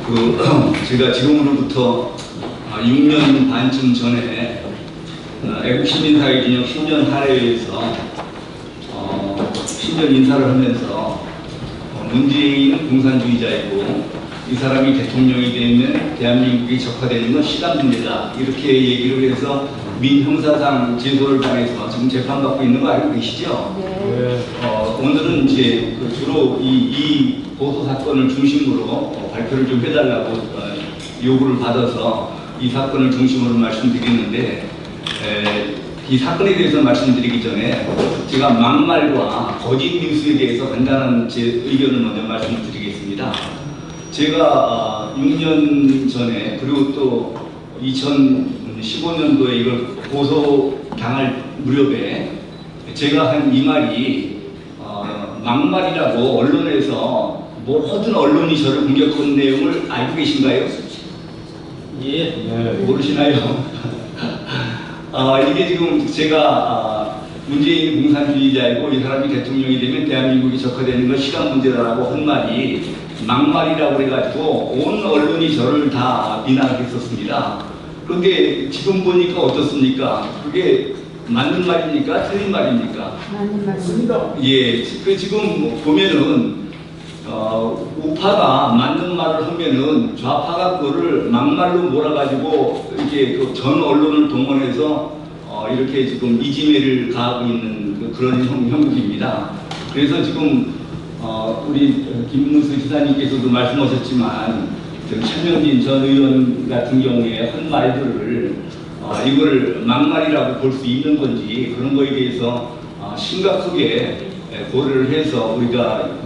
제가 지금으로부터 6년 반쯤 전에 애국시민사회 기념 신년 할애회에서 신년 인사를 하면서 문재인은 공산주의자이고 이 사람이 대통령이 되면 대한민국이 적화되는 건 시간 문제다, 이렇게 얘기를 해서 민형사상 제소를 당해서 지금 재판받고 있는 거 알고 계시죠? 네. 오늘은 이제 주로 이 보도 사건을 중심으로 발표를 좀 해달라고 요구를 받아서 이 사건을 중심으로 말씀드리는데, 이 사건에 대해서 말씀드리기 전에 제가 막말과 거짓 뉴스에 대해서 간단한 제 의견을 먼저 말씀드리겠습니다. 제가 6년 전에, 그리고 또 2015년도에 이걸 고소당할 무렵에 제가 한 이 말이 막말이라고 언론에서 모든 언론이 저를 공격한 내용을 알고 계신가요? 예. 모르시나요? 이게 지금 제가 문재인 공산주의자이고 이 사람이 대통령이 되면 대한민국이 적화되는 건 시간 문제라고 한 말이 막말이라고 해가지고 온 언론이 저를 다 비난했었습니다. 그런데 지금 보니까 어떻습니까? 그게 맞는 말입니까? 틀린 말입니까? 맞는 말입니다. 예, 지금 보면은 우파가 맞는 말을 하면은 좌파가 그거를 막말로 몰아가지고 이렇게 전 언론을 동원해서 이렇게 지금 이지매를 가하고 있는 그런 형국입니다. 그래서 지금 우리 김문수 지사님께서도 말씀하셨지만 최명진 전 의원 같은 경우에 한 말들을 이걸 막말이라고 볼 수 있는 건지, 그런 거에 대해서 심각하게 고려를 해서 우리가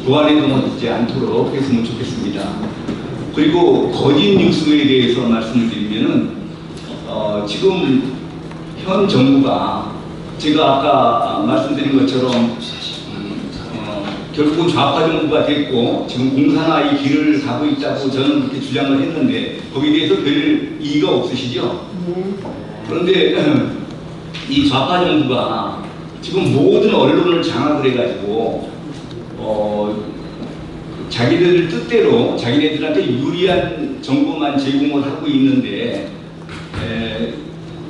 보완행동하지 않도록 했으면 좋겠습니다. 그리고 거짓 뉴스에 대해서 말씀을 드리면은 지금 현 정부가 제가 아까 말씀드린 것처럼 결국은 좌파 정부가 됐고 지금 공산화의 길을 가고 있다고 저는 그렇게 주장을 했는데 거기에 대해서 별 이의가 없으시죠? 그런데 이 좌파 정부가 지금 모든 언론을 장악을 해가지고 자기들 뜻대로 자기네들한테 유리한 정보만 제공을 하고 있는데,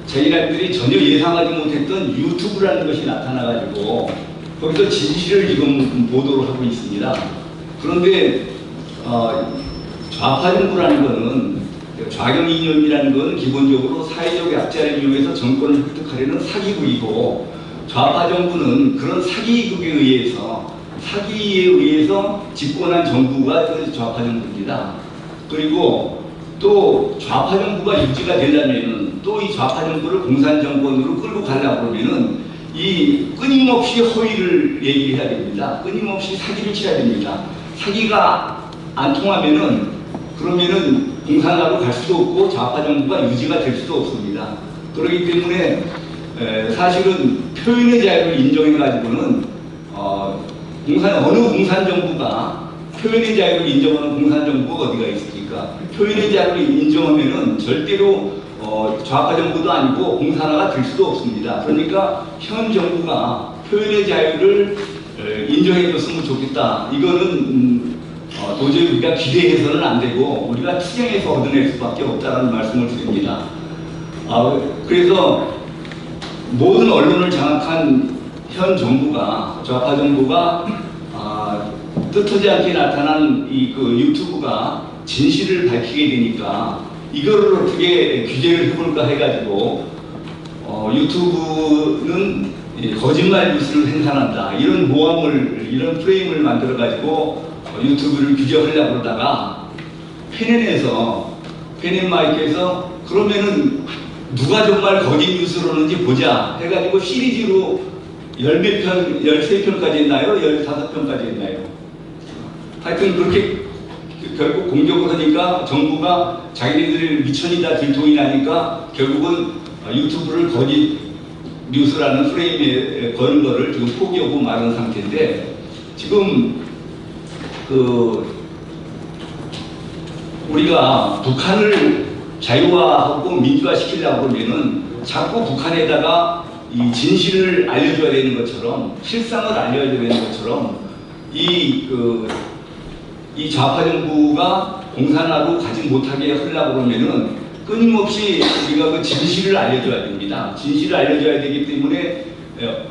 자기네들이 전혀 예상하지 못했던 유튜브라는 것이 나타나가지고 거기서 진실을 지금 보도를 하고 있습니다. 그런데 좌파 정부라는 것은, 좌경 이념이라는 것은 기본적으로 사회적 약자를 이용해서 정권을 획득하려는 사기극이고, 좌파 정부는 그런 사기극에 의해서, 사기에 의해서 집권한 정부가 좌파 정부입니다. 그리고 또 좌파 정부가 유지가 되려면 또 이 좌파 정부를 공산 정권으로 끌고 가려고 그러면은 이 끊임없이 허위를 얘기해야 됩니다. 끊임없이 사기를 쳐야 됩니다. 사기가 안 통하면은 그러면은 공산화로 갈 수도 없고 좌파 정부가 유지가 될 수도 없습니다. 그렇기 때문에 사실은 표현의 자유를 인정해 가지고는 어느 공산정부가 표현의 자유를 인정하는 공산정부가 어디가 있습니까? 표현의 자유를 인정하면은 절대로 좌파 정부도 아니고 공산화가 될 수도 없습니다. 그러니까 현 정부가 표현의 자유를 인정해 줬으면 좋겠다. 이거는 도저히 우리가 기대해서는 안 되고 우리가 투쟁해서 얻어낼 수밖에 없다는 말씀을 드립니다. 그래서 모든 언론을 장악한 현 정부가, 좌파 정부가 뜻하지 않게 나타난 그 유튜브가 진실을 밝히게 되니까 이거를 어떻게 규제를 해볼까 해가지고 유튜브는 거짓말 뉴스를 생산한다, 이런 모함을, 이런 프레임을 만들어가지고 유튜브를 규제하려고 그러다가 페넷마이크에서 그러면은 누가 정말 거짓 뉴스를 하는지 보자 해가지고 시리즈로 13편까지 했나요? 15편까지 했나요? 하여튼 그렇게 결국 공격을 하니까 정부가 자기네들 미천이다 들통이 나니까 결국은 유튜브를 거짓 뉴스라는 프레임에 거는 거를 지금 포기하고 말은 상태인데, 지금 우리가 북한을 자유화하고 민주화시키려고 하면은 자꾸 북한에다가 이 진실을 알려줘야 되는 것처럼, 실상을 알려줘야 되는 것처럼 이 이 좌파 정부가 공산화로 가지 못하게 하려고 그러면은 끊임없이 우리가 그 진실을 알려줘야 됩니다. 진실을 알려줘야 되기 때문에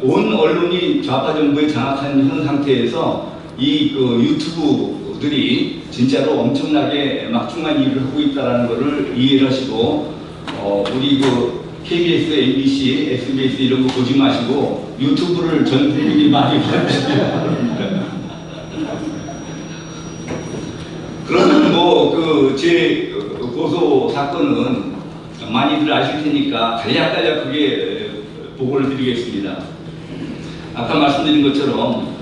온 언론이 좌파 정부에 장악한 현 상태에서 이 그 유튜브들이 진짜로 엄청나게 막중한 일을 하고 있다는 것을 이해를 하시고 우리 그 KBS, MBC, SBS 이런 거 보지 마시고 유튜브를 전 국민이 많이 봐주시기 바랍니다. 그러면 뭐 그 제 고소 사건은 많이들 아실 테니까 간략하게 보고를 드리겠습니다. 아까 말씀드린 것처럼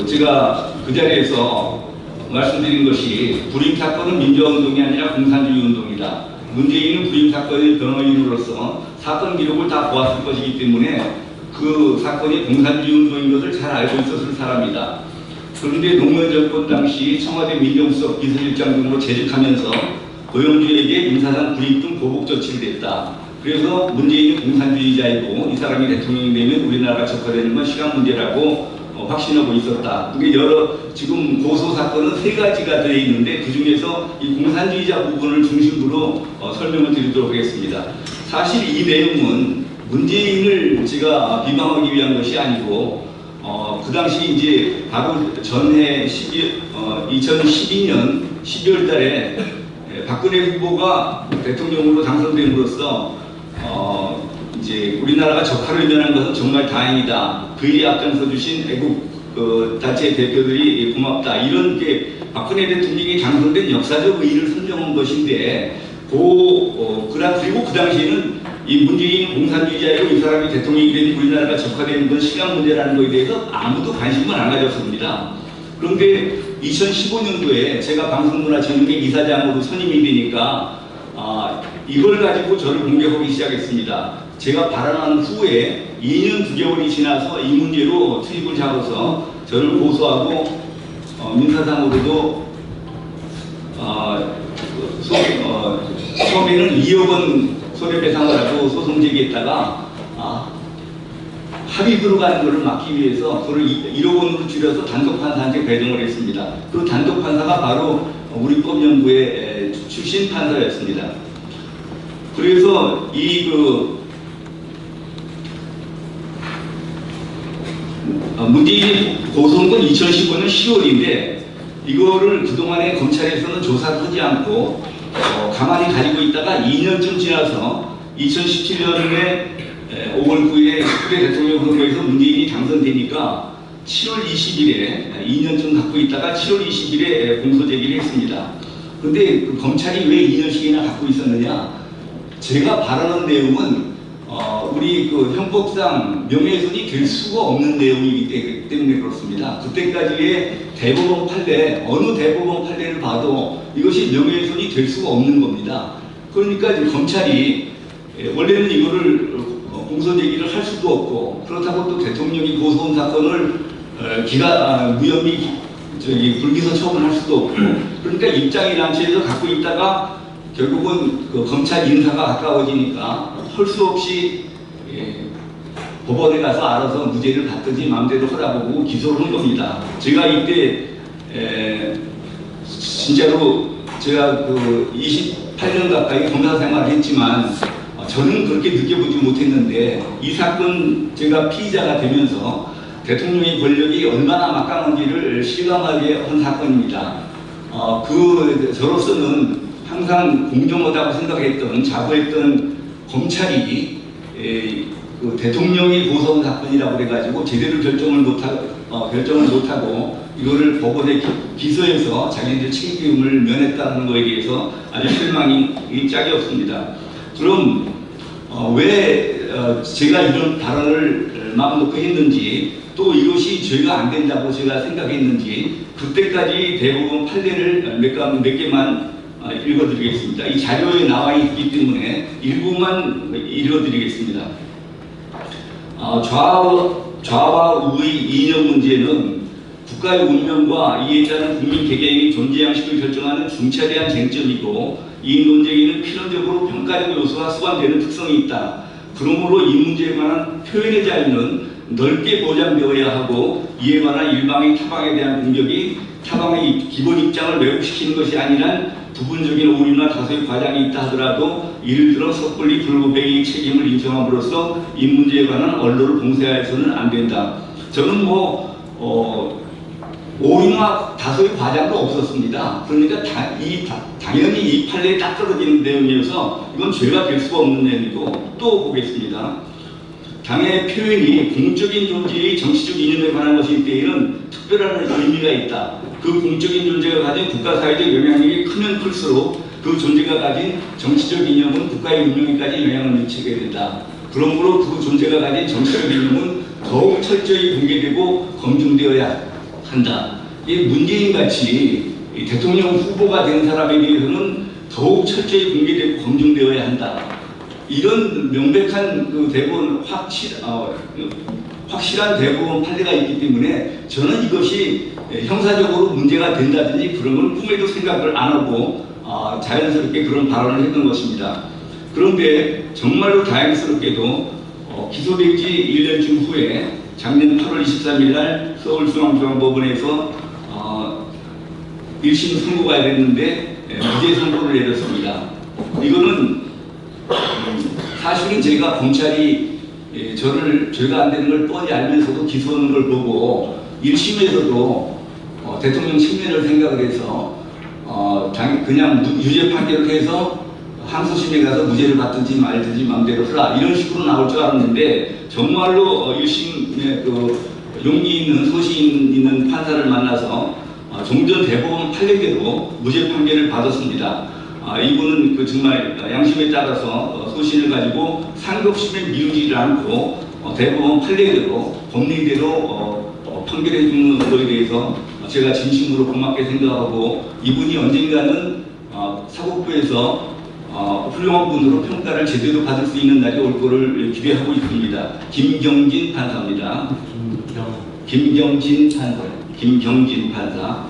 제가 그 자리에서 말씀드린 것이 불임 사건은 민주화운동이 아니라 공산주의 운동이다. 문재인은 불임 사건의 변호인으로서 사건 기록을 다 보았을 것이기 때문에 그 사건이 공산주의 운동인 것을 잘 알고 있었을 사람이다. 그런데 노무현 정권 당시 청와대 민정수석 비서실장 등으로 재직하면서 고영주에게 인사상 불이익 등 보복 조치를 했다. 그래서 문재인이 공산주의자이고 이 사람이 대통령이 되면 우리나라가 적화되는 건 시간 문제라고 확신하고 있었다. 이게 지금 고소 사건은 3가지가 되어 있는데 그 중에서 이 공산주의자 부분을 중심으로 설명을 드리도록 하겠습니다. 사실 이 내용은 문재인을 제가 비방하기 위한 것이 아니고 그 당시 이제 바로 전해 2012년 12월 달에 박근혜 후보가 대통령으로 당선됨으로써 이제 우리나라가 적화를 면한 것은 정말 다행이다. 그 일에 앞장서 주신 애국 단체 대표들이 고맙다. 이런 게 박근혜 대통령이 당선된 역사적 의의를 선정한 것인데 그리고 그 당시에는 이 문재인 공산주의자이고 이 사람이 대통령이 되면 우리나라가 적화되는 건 시간 문제라는 것에 대해서 아무도 관심을 안 가졌습니다. 그런데 2015년도에 제가 방송문화진흥회 이사장으로 선임이 되니까 이걸 가지고 저를 공격하기 시작했습니다. 제가 발언한 후에 2년 9개월이 지나서 이 문제로 트집을 잡아서 저를 고소하고 민사상으로도 처음에는 2억 원 손해배상을 하고 소송 제기했다가 합의부로 가는 것을 막기 위해서 그걸 1억 원으로 줄여서 단독판사한테 배정을 했습니다. 그 단독판사가 바로 우리 법연구의 출신 판사였습니다. 그래서 문재인이 고소한 건 2015년 10월인데 이거를 그동안에 검찰에서는 조사를 하지 않고 가만히 가지고 있다가 2년쯤 지나서 2017년에 5월 9일에 19대 대통령 선거에서 문재인이 당선되니까 7월 20일에 2년쯤 갖고 있다가 7월 20일에 공소 제기를 했습니다. 그런데 검찰이 왜 2년씩이나 갖고 있었느냐? 제가 발언한 내용은 우리 형법상 명예훼손이 될 수가 없는 내용이기 때문에 그렇습니다. 그때까지의 대법원 판례, 어느 대법원 판례를 봐도 이것이 명예훼손이 될 수가 없는 겁니다. 그러니까 검찰이 원래는 이거를 공소제기를 할 수도 없고 그렇다고 또 대통령이 고소한 사건을 무혐의 불기소 처분할 수도 없고 그러니까 입장이 난처해서 갖고 있다가 결국은 검찰 인사가 가까워지니까 할 수 없이 법원에 가서 알아서 무죄를 받든지 마음대로 하라고 기소를 한 겁니다. 제가 이때 진짜로 제가 28년 가까이 검사 생활을 했지만 저는 그렇게 느껴보지 못했는데 이 사건 제가 피의자가 되면서 대통령의 권력이 얼마나 막강한지를 실감하게 한 사건입니다. 저로서는 항상 공정하다고 생각했던 자부했던 검찰이 대통령이 고소한 사건이라고 그래가지고 제대로 결정을 못하고 이거를 법원에 기소해서 자기들 책임을 면했다는 것에 대해서 아주 실망이 짝이 없습니다. 그럼 왜 제가 이런 발언을 마음 놓고 했는지 또 이것이 죄가 안 된다고 제가 생각했는지 그때까지 대법원 판례를 몇 개만 읽어드리겠습니다. 이 자료에 나와 있기 때문에 일부만 읽어드리겠습니다. 좌와 우의 이념 문제는 국가의 운명과 이에 따른 국민 개개인의 존재 양식을 결정하는 중차대한 쟁점이고 이 논쟁에는 필연적으로 평가적 요소가 수반되는 특성이 있다. 그러므로 이 문제에 관한 표현의 자유는 넓게 보장되어야 하고 이에 관한 일방의 타방에 대한 공격이 기본 입장을 왜곡시키는 것이 아니란 부분적인 오류나 다소의 과장이 있다 하더라도 예를 들어 섣불리 불법행위 책임을 인정함으로써 이 문제에 관한 언론을 봉쇄해서는 안 된다. 저는 오류나 다소의 과장도 없었습니다. 그러니까 당연히 이 판례에 딱 떨어지는 내용이어서 이건 죄가 될 수가 없는 내용이고, 또 보겠습니다. 당의 표현이 공적인 존재의 정치적 이념에 관한 것일 때에는 특별한 의미가 있다. 그 공적인 존재가 가진 국가사회적 영향력이 크면 클수록 그 존재가 가진 정치적 이념은 국가의 운영에까지 영향을 미치게 된다. 그러므로 그 존재가 가진 정치적 이념은 더욱 철저히 공개되고 검증되어야 한다. 이 문재인 같이 대통령 후보가 된 사람에 대해서는 더욱 철저히 공개되고 검증되어야 한다. 이런 명백한 그 대부분 확실한 대부분 판례가 있기 때문에 저는 이것이 형사적으로 문제가 된다든지 그런 걸 꿈에도 생각을 안 하고 자연스럽게 그런 발언을 했던 것입니다. 그런데 정말로 다행스럽게도 기소된 지 1년쯤 후에 작년 8월 23일 날 서울중앙지방법원에서 1심 선고가 됐는데 무죄 선고를 내렸습니다. 이거는 사실은 제가 검찰이 저를 죄가 안 되는 걸 뻔히 알면서도 기소하는 걸 보고 1심에서도 대통령 측면을 생각을 해서 그냥 유죄 판결을 해서 항소심에 가서 무죄를 받든지 말든지 마음대로 하라 이런 식으로 나올 줄 알았는데 정말로 1심에 그 용기 있는 소신 있는 판사를 만나서 종전 대법원 판례대로 무죄 판결을 받았습니다. 이분은 그 정말 양심에 따라서 소신을 가지고 상급심에 미루지를 않고 대법원 판례대로 법리대로 판결해 주는 것에 대해서 제가 진심으로 고맙게 생각하고 이분이 언젠가는 사법부에서 훌륭한 분으로 평가를 제대로 받을 수 있는 날이 올 거를 기대하고 있습니다. 김경진 판사입니다. 김경진 판사.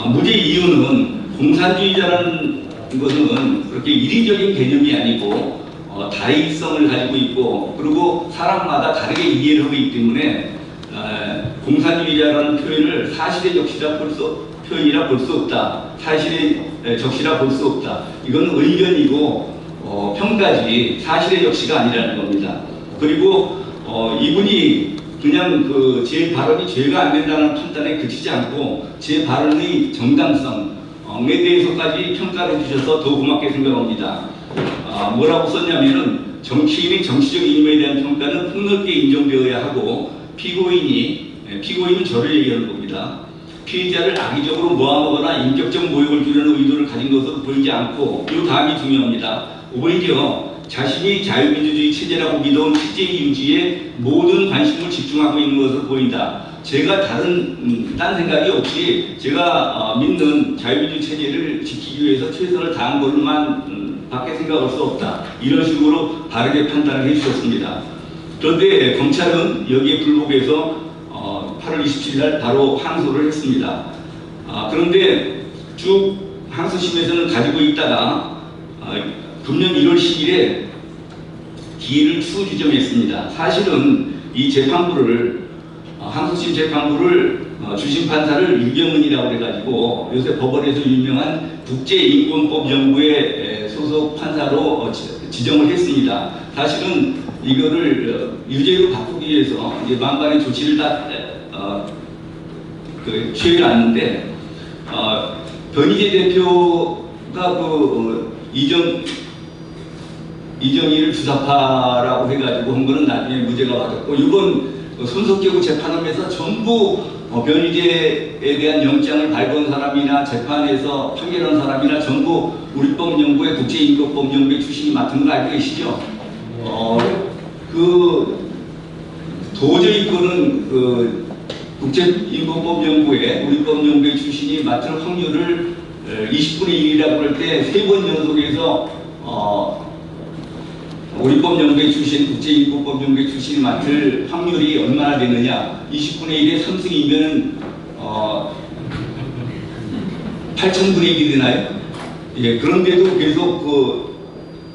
무죄 이유는 공산주의자라는 것은 그렇게 이리적인 개념이 아니고 다의성을 가지고 있고 그리고 사람마다 다르게 이해를 하고 있기 때문에 공산주의자라는 표현을 사실의 적시라 표현이라 볼 수 없다. 사실의 적시라 볼 수 없다. 이건 의견이고 평가지 사실의 적시가 아니라는 겁니다. 그리고 이분이 그냥 제 발언이 죄가 안 된다는 판단에 그치지 않고 제 발언의 정당성에 대해서까지 평가를 해주셔서 더 고맙게 생각합니다. 뭐라고 썼냐면은 정치인의 정치적 이념에 대한 평가는 폭넓게 인정되어야 하고 피고인은 저를 얘기하는 겁니다. 피해자를 악의적으로 모함하거나 인격적 모욕을 주려는 의도를 가진 것으로 보이지 않고 이 다음이 중요합니다. 오히려 자신이 자유민주주의 체제라고 믿어온 체제의 유지에 모든 관심을 집중하고 있는 것으로 보인다. 제가 딴 생각이 없이 제가 믿는 자유민주 체제를 지키기 위해서 최선을 다한 걸로만 밖에 생각할 수 없다. 이런 식으로 바르게 판단을 해주셨습니다. 그런데 검찰은 여기에 불복해서 8월 27일 날 바로 항소를 했습니다. 그런데 쭉 항소심에서는 가지고 있다가 금년 1월 10일에 기일을 추후 지정했습니다. 사실은 이 재판부를 항소심 재판부를 주심 판사를 유경은이라고 해가지고 요새 법원에서 유명한 국제인권법연구회 소속 판사로 지정을 했습니다. 사실은 이거를 유죄로 바꾸기 위해서 이제 만반의 조치를 다 취해놨는데 변희재 대표가 이정희를 주사파라고 해가지고 한 거는 나중에 무죄가 받았고 이번 손석egu 재판하면서 전부 변희재에 대한 영장을 발부한 사람이나 재판에서 판결한 사람이나 전부 우리법연구회 국제인권법연구회 출신이 맡은 거 알고 계시죠? 도저히 그거는 국제인권법연구회 우리법연구회 출신이 맡을 확률을 20분의 1이라고 그럴 때 3번 연속해서 우리법연구회 출신, 국제인권법연구회 출신이 맡을 확률이 얼마나 되느냐? 20분의 1에 3승이면 8,000분의 1이 되나요? 예, 그런데도 계속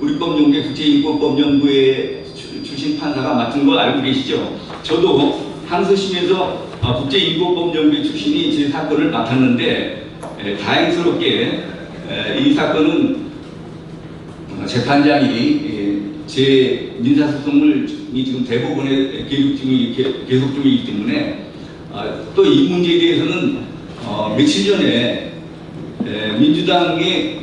우리법연구회, 국제인권법연구회 출신 판사가 맡은 걸 알고 계시죠? 저도 항소심에서 국제인권법연구회 출신이 제 사건을 맡았는데 다행스럽게 이 사건은 재판장이 제 민사소송을 지금 대법원에 계속 중이기 때문에 또 이 문제에 대해서는 며칠 전에 민주당의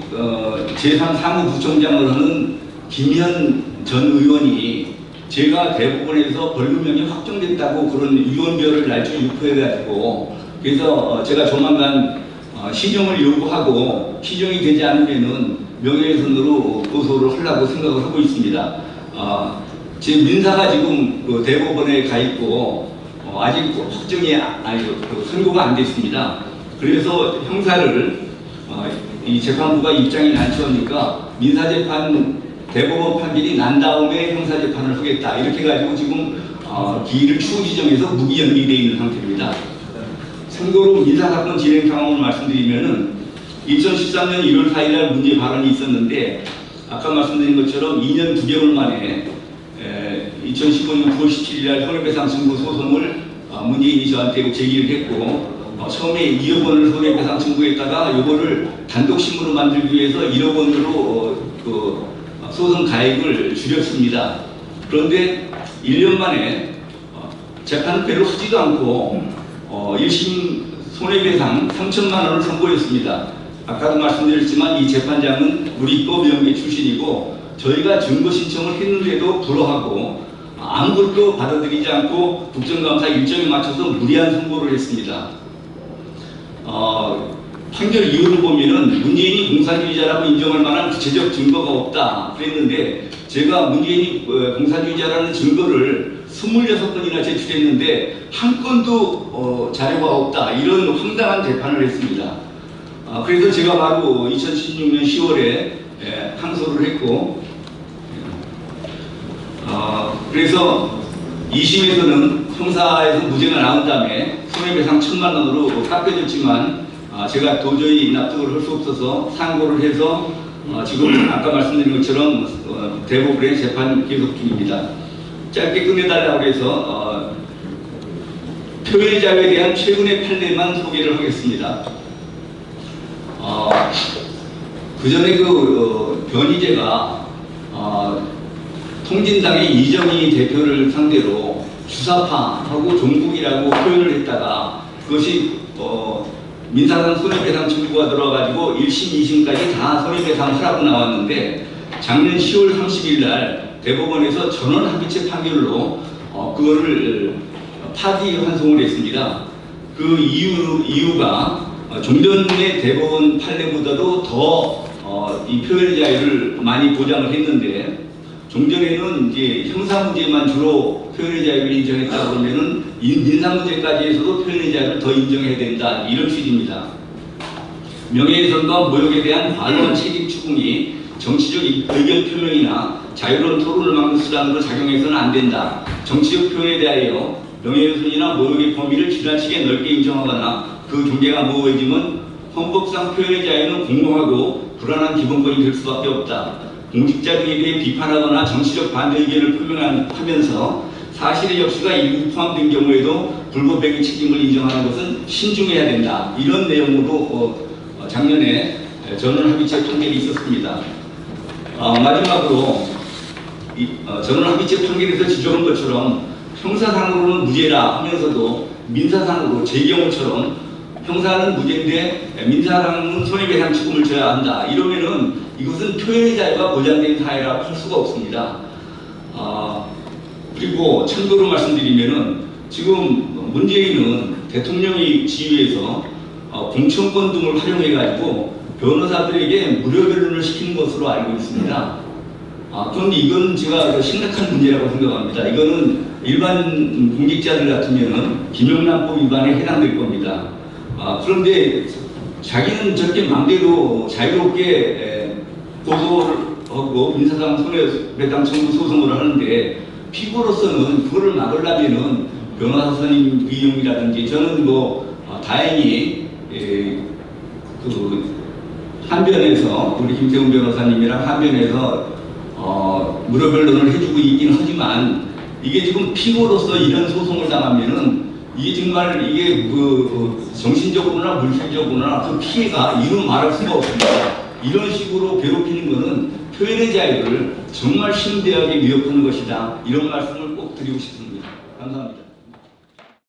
제3사무부총장을 하는 김현 전 의원이 제가 대법원에서 벌금형이 확정됐다고 그런 유언비어를 날짜 유포해가지고 그래서 제가 조만간 시정을 요구하고 시정이 되지 않으면은 명예훼손으로 고소를 하려고 생각을 하고 있습니다. 제 민사가 지금 그 대법원에 가 있고 아직 확정이 선고가 안 됐습니다. 그래서 형사를 이 재판부가 입장이 난처하니까 민사재판 대법원 판결이 난 다음에 형사재판을 하겠다 이렇게 가지고 지금 기일을 추후 지정해서 무기 연기되어 있는 상태입니다. 참고로 민사사건 진행 상황을 말씀드리면은 2013년 1월 4일날 문제 발언이 있었는데 아까 말씀드린 것처럼 2년 9개월 만에 2015년 9월 17일날 손해배상 청구 소송을 문재인이 저한테 제기를 했고 처음에 2억 원을 손해배상 청구했다가 이거를 단독신문으로 만들기 위해서 1억 원으로 그 소송 가액을 줄였습니다. 그런데 1년 만에 재판을 별로 하지도 않고 1심 손해배상 3천만 원을 선고했습니다. 아까도 말씀드렸지만 이 재판장은 우리 법 명예 출신이고 저희가 증거 신청을 했는데도 불허하고 아무것도 받아들이지 않고 국정감사 일정에 맞춰서 무리한 선고를 했습니다. 판결 이유를 보면은 문재인이 공산주의자라고 인정할 만한 구체적 증거가 없다 그랬는데 제가 문재인이 공산주의자라는 증거를 26건이나 제출했는데 한 건도 자료가 없다 이런 황당한 재판을 했습니다. 그래서 제가 바로 2016년 10월에 항소를 했고 그래서 2심에서는 형사에서 무죄가 나온 다음에 손해배상 1,000만 원으로 깎여졌지만 제가 도저히 납득을 할 수 없어서 상고를 해서 지금 아까 말씀드린 것처럼 대법원의 재판 계속 중입니다. 짧게 끝내달라고 해서 표현의 자유에 대한 최근의 판례만 소개를 하겠습니다. 그 전에 그 변희재가 통진당의 이정희 대표를 상대로 주사파하고 종북이라고 표현을 했다가 그것이 민사상 손해배상 청구가 들어가지고 1심, 2심까지 다 손해배상 하라고 나왔는데 작년 10월 30일 날 대법원에서 전원 합의체 판결로 그거를 파기 환송을 했습니다. 그 이유가 좀 전의 대법원 판례보다도 더 이 표현의 자유를 많이 보장을 했는데 좀 전에는 이제 형사 문제만 주로 표현의 자유를 인정했다 그러면은 민사 문제까지 해서도 표현의 자유를 더 인정해야 된다 이런 취지입니다. 명예훼손과 모욕에 대한 과도한 책임 추궁이 정치적 의견 표명이나 자유로운 토론을 막는 수단으로 작용해서는 안 된다. 정치적 표현에 대하여 명예훼손이나 모욕의 범위를 지나치게 넓게 인정하거나 그 경계가 모호해지면 헌법상 표현의 자유는 공공하고 불안한 기본권이 될 수밖에 없다. 공직자 등에 대해 비판하거나 정치적 반대 의견을 표명하면서 사실의 역수가 일부 포함된 경우에도 불법행위 책임을 인정하는 것은 신중해야 된다. 이런 내용으로 작년에 전원 합의체 판결이 있었습니다. 마지막으로 전원 합의체 판결에서 지적한 것처럼 형사상으로는 무죄라 하면서도 민사상으로 제 경우처럼 형사는 무죄인데 민사상은 손해배상 책임을 져야 한다. 이러면은 이것은 표현의 자유가 보장된 사회라고 할 수가 없습니다. 그리고 참고로 말씀드리면은 지금 문재인은 대통령의 지휘에서 공천권 등을 활용해가지고 변호사들에게 무료 변론을 시키는 것으로 알고 있습니다. 그런데 이건 제가 심각한 문제라고 생각합니다. 이거는 일반 공직자들 같으면은 김영란법 위반에 해당될 겁니다. 그런데 자기는 저렇게 마음대로 자유롭게 고소를 하고 민사상 손해배상 청구 소송을 하는데 피고로서는 그거를 막으려면은 변호사 선임 비용이라든지 저는 다행히 그 한변에서 우리 김태훈 변호사님이랑 한변에서 무료 변론을 해주고 있긴 하지만 이게 지금 피고로서 이런 소송을 당하면은 이게 정말 이게 정신적으로나 물질적으로나 그 피해가 이루 말할 수가 없습니다. 이런 식으로 괴롭히는 것은 표현의 자유를 정말 심대하게 위협하는 것이다. 이런 말씀을 꼭 드리고 싶습니다. 감사합니다.